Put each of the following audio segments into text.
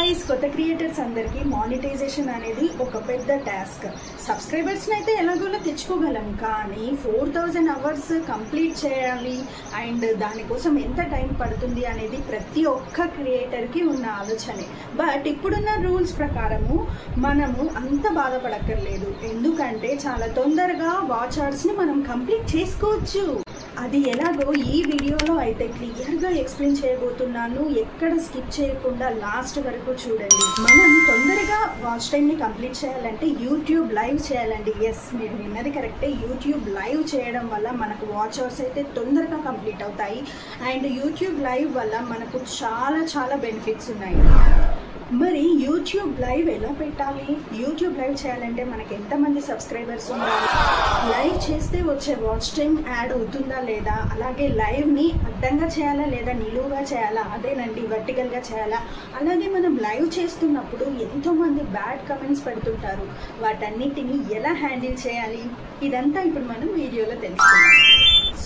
Guys, కొత్త creators అందరికీ monetisation అనేది ఒక పెద్ద టాస్క్. సబ్స్క్రైబర్స్ని అయితే ఎలాగోలా తెచ్చుకోగలం, కానీ 4000 అవర్స్ కంప్లీట్ చేయాలి అండ్ దానికోసం ఎంత టైం పడుతుంది అనేది ప్రతి ఒక్క క్రియేటర్కి ఉన్న ఆలోచనే. బట్ ఇప్పుడున్న రూల్స్ ప్రకారము మనము అంత బాధపడక్కర్లేదు, ఎందుకంటే చాలా తొందరగా వాచ్ అవర్స్ని మనం కంప్లీట్ చేసుకోవచ్చు. అది ఎలాగో ఈ వీడియోలో అయితే క్లియర్గా ఎక్స్ప్లెయిన్ చేయబోతున్నాను. ఎక్కడ స్కిప్ చేయకుండా లాస్ట్ వరకు చూడండి. మనం తొందరగా వాచ్ టైంని కంప్లీట్ చేయాలంటే యూట్యూబ్ లైవ్ చేయాలండి. ఎస్, మీరు విన్నది కరెక్టే. యూట్యూబ్ లైవ్ చేయడం వల్ల మనకు వాచ్ అవర్స్ అయితే తొందరగా కంప్లీట్ అవుతాయి. అండ్ యూట్యూబ్ లైవ్ వల్ల మనకు చాలా బెనిఫిట్స్ ఉన్నాయి. మరి యూట్యూబ్ లైవ్ ఎలా పెట్టాలి? యూట్యూబ్ లైవ్ చేయాలంటే మనకి ఎంతమంది సబ్స్క్రైబర్స్ ఉండాలి? లైవ్ చేస్తే వచ్చే వాచ్ టైం యాడ్ అవుతుందా లేదా? అలాగే లైవ్ని అడ్డంగా చేయాలా లేదా నిలువుగా చేయాలా? అదేనండి, వర్టికల్గా చేయాలా? అలాగే మనం లైవ్ చేస్తున్నప్పుడు ఎంతోమంది బ్యాడ్ కమెంట్స్ పెడుతుంటారు, వాటన్నిటిని ఎలా హ్యాండిల్ చేయాలి? ఇదంతా ఇప్పుడు మనం వీడియోలో తెలుసుకుందాం.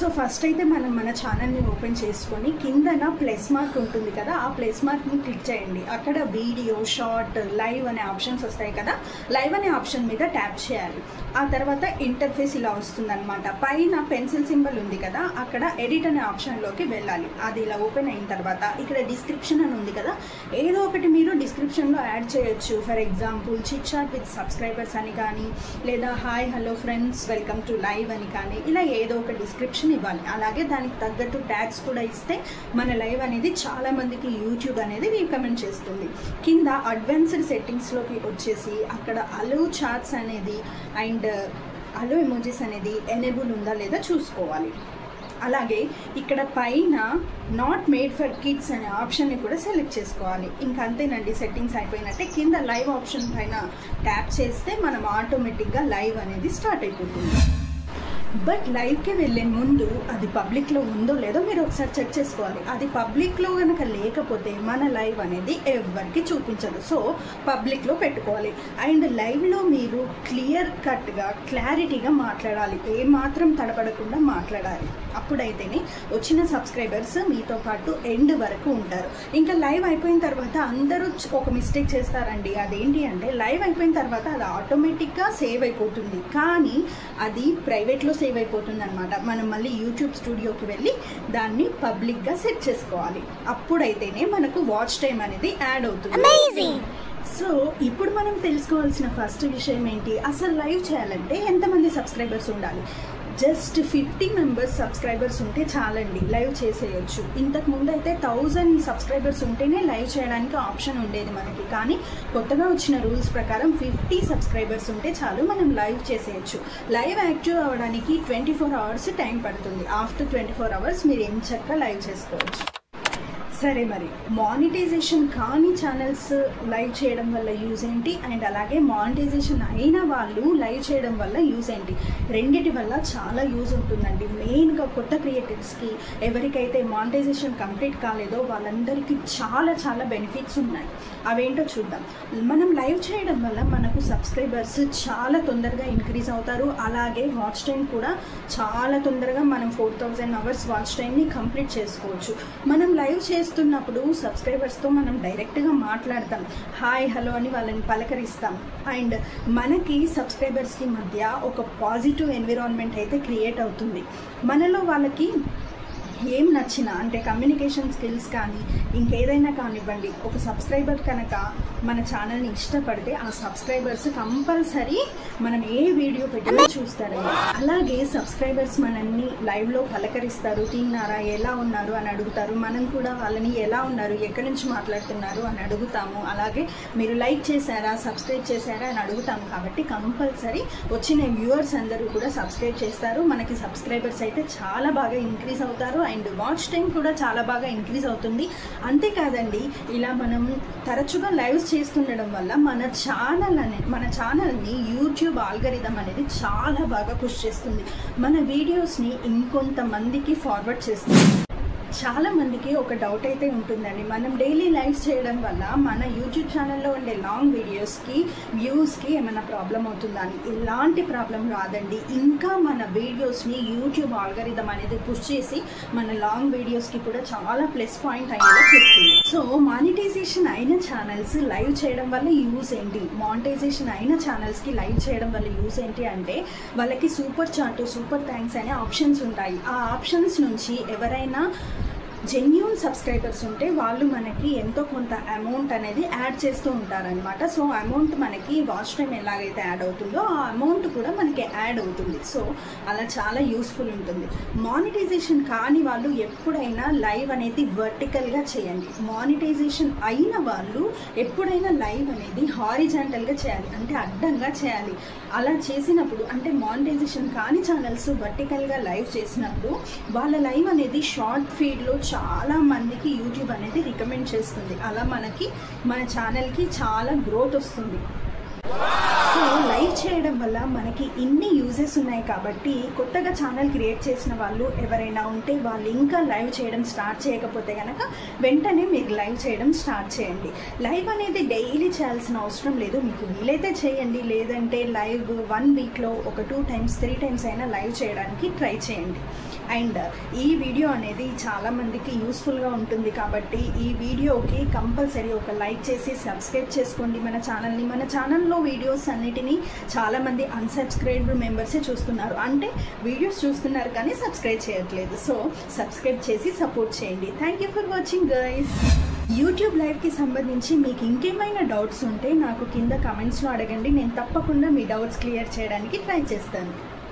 సో ఫస్ట్ అయితే మనం మన ఛానల్ని ఓపెన్ చేసుకొని కిందన ప్లస్ మార్క్ ఉంటుంది కదా, ఆ ప్లస్ మార్క్ని క్లిక్ చేయండి. అక్కడ వీడియో, షార్ట్, లైవ్ అనే ఆప్షన్స్ వస్తాయి కదా. లైవ్ అనే ఆప్షన్ మీద ట్యాప్ చేయాలి. ఆ తర్వాత ఇంటర్ఫేస్ ఇలా వస్తుందన్నమాట. పైన పెన్సిల్ సింబల్ ఉంది కదా, అక్కడ ఎడిట్ అనే ఆప్షన్లోకి వెళ్ళాలి. అది ఇలా ఓపెన్ అయిన తర్వాత ఇక్కడ డిస్క్రిప్షన్ అని ఉంది కదా, ఏదో ఒకటి మీరు డిస్క్రిప్షన్లో యాడ్ చేయొచ్చు. For example chit chat with subscribers అని కానీ, లేదా hi hello friends welcome to live అని కానీ, ఇలా ఏదో ఒక డిస్క్రిప్షన్ ఇవ్వాలి. అలాగే దానికి తగ్గట్టు ట్యాగ్స్ కూడా ఇస్తే మన లైవ్ అనేది చాలా మందికి యూట్యూబ్ అనేది రికమెండ్ చేస్తుంది. కింద అడ్వాన్స్డ్ సెట్టింగ్స్లోకి వచ్చేసి అక్కడ అలో చాట్స్ అనేది అండ్ అలో ఎమోజీస్ అనేది ఎనేబుల్ ఉందా లేదా చూసుకోవాలి. అలాగే ఇక్కడ పైన నాట్ మేడ్ ఫర్ కిడ్స్ అనే ఆప్షన్ని కూడా సెలెక్ట్ చేసుకోవాలి. ఇంకా అంతేనండి, సెట్టింగ్స్ అయిపోయినట్టే. కింద లైవ్ ఆప్షన్ పైన ట్యాప్ చేస్తే మనం ఆటోమేటిక్గా లైవ్ అనేది స్టార్ట్ అయిపోతుంది. బట్ లైవ్కి వెళ్ళే ముందు అది పబ్లిక్లో ఉందో లేదో మీరు ఒకసారి చెక్ చేసుకోవాలి. అది పబ్లిక్లో కనుక లేకపోతే మన లైవ్ అనేది ఎవరికి చూపించదు. సో పబ్లిక్లో పెట్టుకోవాలి. అండ్ లైవ్లో మీరు క్లియర్ కట్గా క్లారిటీగా మాట్లాడాలి, ఏమాత్రం తడబడకుండా మాట్లాడాలి. అప్పుడైతేనే వచ్చిన సబ్స్క్రైబర్స్ మీతో పాటు ఎండ్ వరకు ఉంటారు. ఇంకా లైవ్ అయిపోయిన తర్వాత అందరూ ఒక మిస్టేక్ చేస్తారండి. అదేంటి అంటే లైవ్ అయిపోయిన తర్వాత అది ఆటోమేటిక్గా సేవ్ అయిపోతుంది, కానీ అది ప్రైవేట్లో సేవ్ అయిపోతుంది అనమాట. మనం మళ్ళీ యూట్యూబ్ స్టూడియోకి వెళ్ళి దాన్ని పబ్లిక్గా సెట్ చేసుకోవాలి. అప్పుడైతేనే మనకు వాచ్ టైం అనేది యాడ్ అవుతుంది. సో ఇప్పుడు మనం తెలుసుకోవాల్సిన ఫస్ట్ విషయం ఏంటి, అసలు లైవ్ చేయాలంటే ఎంతమంది సబ్స్క్రైబర్స్ ఉండాలి? జస్ట్ 50 మెంబర్స్ సబ్స్క్రైబర్స్ ఉంటే చాలండి, లైవ్ చేసేయచ్చు. ఇంతకుముందు అయితే 1000 సబ్స్క్రైబర్స్ ఉంటేనే లైవ్ చేయడానికి ఆప్షన్ ఉండేది మనకి, కానీ కొత్తగా వచ్చిన రూల్స్ ప్రకారం 50 సబ్స్క్రైబర్స్ ఉంటే చాలు, మనం లైవ్ చేసేయచ్చు. లైవ్ యాక్టివ్ అవ్వడానికి 24 అవర్స్ టైం పడుతుంది. ఆఫ్టర్ 24 అవర్స్ మీరు ఎంచక్కా లైవ్ చేసుకోవచ్చు. సరే, మరి మానిటైజేషన్ కాని ఛానల్స్ లైవ్ చేయడం వల్ల యూజ్ ఏంటి, అండ్ అలాగే మానిటైజేషన్ అయిన వాళ్ళు లైవ్ చేయడం వల్ల యూజ్ ఏంటి? రెండిటి వల్ల చాలా యూజ్ ఉంటుందండి. మెయిన్గా కొత్త క్రియేటర్స్కి, ఎవరికైతే మానిటైజేషన్ కంప్లీట్ కాలేదో వాళ్ళందరికీ చాలా బెనిఫిట్స్ ఉన్నాయి. అవేంటో చూద్దాం. మనం లైవ్ చేయడం వల్ల మనకు సబ్స్క్రైబర్స్ చాలా తొందరగా ఇంక్రీజ్ అవుతారు. అలాగే వాచ్ టైం కూడా చాలా తొందరగా మనం 4000 అవర్స్ వాచ్ టైంని కంప్లీట్ చేసుకోవచ్చు. మనం లైవ్ చేస్తున్నప్పుడు సబ్స్క్రైబర్స్తో మనం డైరెక్ట్గా మాట్లాడతాం, హాయ్ హలో అని వాళ్ళని పలకరిస్తాం. అండ్ మనకి సబ్స్క్రైబర్స్కి మధ్య ఒక పాజిటివ్ ఎన్విరాన్మెంట్ అయితే క్రియేట్ అవుతుంది. మనలో వాళ్ళకి ఏం నచ్చినా, అంటే కమ్యూనికేషన్ స్కిల్స్ కానీ ఇంకేదైనా కానివ్వండి, ఒక సబ్స్క్రైబర్ కనుక మన ఛానల్ని ఇష్టపడితే ఆ సబ్స్క్రైబర్స్ కంపల్సరీ మనం ఏ వీడియో పెట్టినా చూస్తారండి. అలాగే సబ్స్క్రైబర్స్ మనల్ని లైవ్లో పలకరిస్తారు, తిన్నారా, ఎలా ఉన్నారు అని అడుగుతారు. మనం కూడా వాళ్ళని ఎలా ఉన్నారు, ఎక్కడి నుంచి మాట్లాడుతున్నారు అని అడుగుతాము. అలాగే మీరు లైక్ చేశారా, సబ్స్క్రైబ్ చేశారా అని అడుగుతాము. కాబట్టి కంపల్సరీ వచ్చిన వ్యూవర్స్ అందరూ కూడా సబ్స్క్రైబ్ చేస్తారు. మనకి సబ్స్క్రైబర్స్ అయితే చాలా బాగా ఇంక్రీజ్ అవుతారు అండ్ వాచ్ టైం కూడా చాలా బాగా ఇంక్రీజ్ అవుతుంది. అంతేకాదండి, ఇలా మనం తరచుగా లైవ్స్ చేస్తుండడం వల్ల మన ఛానల్ని యూట్యూబ్ ఆల్గరిథం అనేది చాలా బాగా పుష్ చేస్తుంది. మన వీడియోస్ని ఇంకొంతమందికి ఫార్వర్డ్ చేస్తుంది. చాలా మందికి ఒక డౌట్ అయితే ఉంటుందండి, మనం డైలీ లైవ్స్ చేయడం వల్ల మన యూట్యూబ్ ఛానల్లో ఉండే లాంగ్ వీడియోస్కి వ్యూస్కి ఏమైనా ప్రాబ్లం అవుతుందా అని. ఎలాంటి ప్రాబ్లం రాదండి. ఇంకా మన వీడియోస్ని యూట్యూబ్ ఆల్గరిథం అనేది పుష్ చేసి మన లాంగ్ వీడియోస్కి కూడా చాలా ప్లస్ పాయింట్ అయ్యేలా చేస్తుంది. సో మానిటైజేషన్ అయిన ఛానల్స్ లైవ్ చేయడం వల్ల యూజ్ ఏంటి, మానిటైజేషన్ అయిన ఛానల్స్కి లైవ్ చేయడం వల్ల యూజ్ ఏంటి అంటే, వాళ్ళకి సూపర్ చాట్, సూపర్ థ్యాంక్స్ అనే ఆప్షన్స్ ఉంటాయి. ఆ ఆప్షన్స్ నుంచి ఎవరైనా జెన్యూన్ సబ్స్క్రైబర్స్ ఉంటే వాళ్ళు మనకి ఎంతో కొంత అమౌంట్ అనేది యాడ్ చేస్తూ ఉంటారనమాట. సో అమౌంట్ మనకి వాచ్ టైం ఎలాగైతే యాడ్ అవుతుందో ఆ అమౌంట్ కూడా మనకి యాడ్ అవుతుంది. సో అలా చాలా యూస్ఫుల్ ఉంటుంది. మానిటైజేషన్ కాని వాళ్ళు ఎప్పుడైనా లైవ్ అనేది వర్టికల్గా చేయండి. మానిటైజేషన్ అయిన వాళ్ళు ఎప్పుడైనా లైవ్ అనేది హారిజాంటల్గా చేయాలి, అంటే అడ్డంగా చేయాలి. అలా చేసినప్పుడు, అంటే మానిటైజేషన్ కాని ఛానల్స్ వర్టికల్గా లైవ్ చేసినప్పుడు వాళ్ళ లైవ్ అనేది షార్ట్ ఫీడ్లో చాలా మందికి యూట్యూబ్ అనేది రికమెండ్ చేస్తుంది. అలా మనకి మన ఛానల్కి చాలా గ్రోత్ వస్తుంది. సో లైవ్ చేయడం వల్ల మనకి ఇన్ని యూజెస్ ఉన్నాయి కాబట్టి కొత్తగా ఛానల్ క్రియేట్ చేసిన వాళ్ళు ఎవరైనా ఉంటే వాళ్ళు ఇంకా లైవ్ చేయడం స్టార్ట్ చేయకపోతే కనుక వెంటనే మీరు లైవ్ చేయడం స్టార్ట్ చేయండి. లైవ్ అనేది డైలీ చేయాల్సిన అవసరం లేదు. మీకు వీలైతే చేయండి, లేదంటే లైవ్ 1 వీక్లో ఒక 2 times 3 times అయినా లైవ్ చేయడానికి ట్రై చేయండి. అండ్ ఈ వీడియో అనేది చాలా మందికి యూస్ఫుల్గా ఉంటుంది కాబట్టి ఈ వీడియోకి కంపల్సరీ ఒక లైక్ చేసి సబ్స్క్రైబ్ చేసుకోండి మన ఛానల్ని. మన ఛానల్లో వీడియోస్ అన్నిటినీ చాలామంది అన్సబ్స్క్రైబ్డ్ మెంబర్సే చూస్తున్నారు, అంటే వీడియోస్ చూస్తున్నారు కానీ సబ్స్క్రైబ్ చేయట్లేదు. సో సబ్స్క్రైబ్ చేసి సపోర్ట్ చేయండి. Thank you for watching guys. YouTube లైవ్కి సంబంధించి మీకు ఇంకేమైనా డౌట్స్ ఉంటే నాకు కింద కమెంట్స్లో అడగండి. నేను తప్పకుండా మీ డౌట్స్ క్లియర్ చేయడానికి ట్రై చేస్తాను.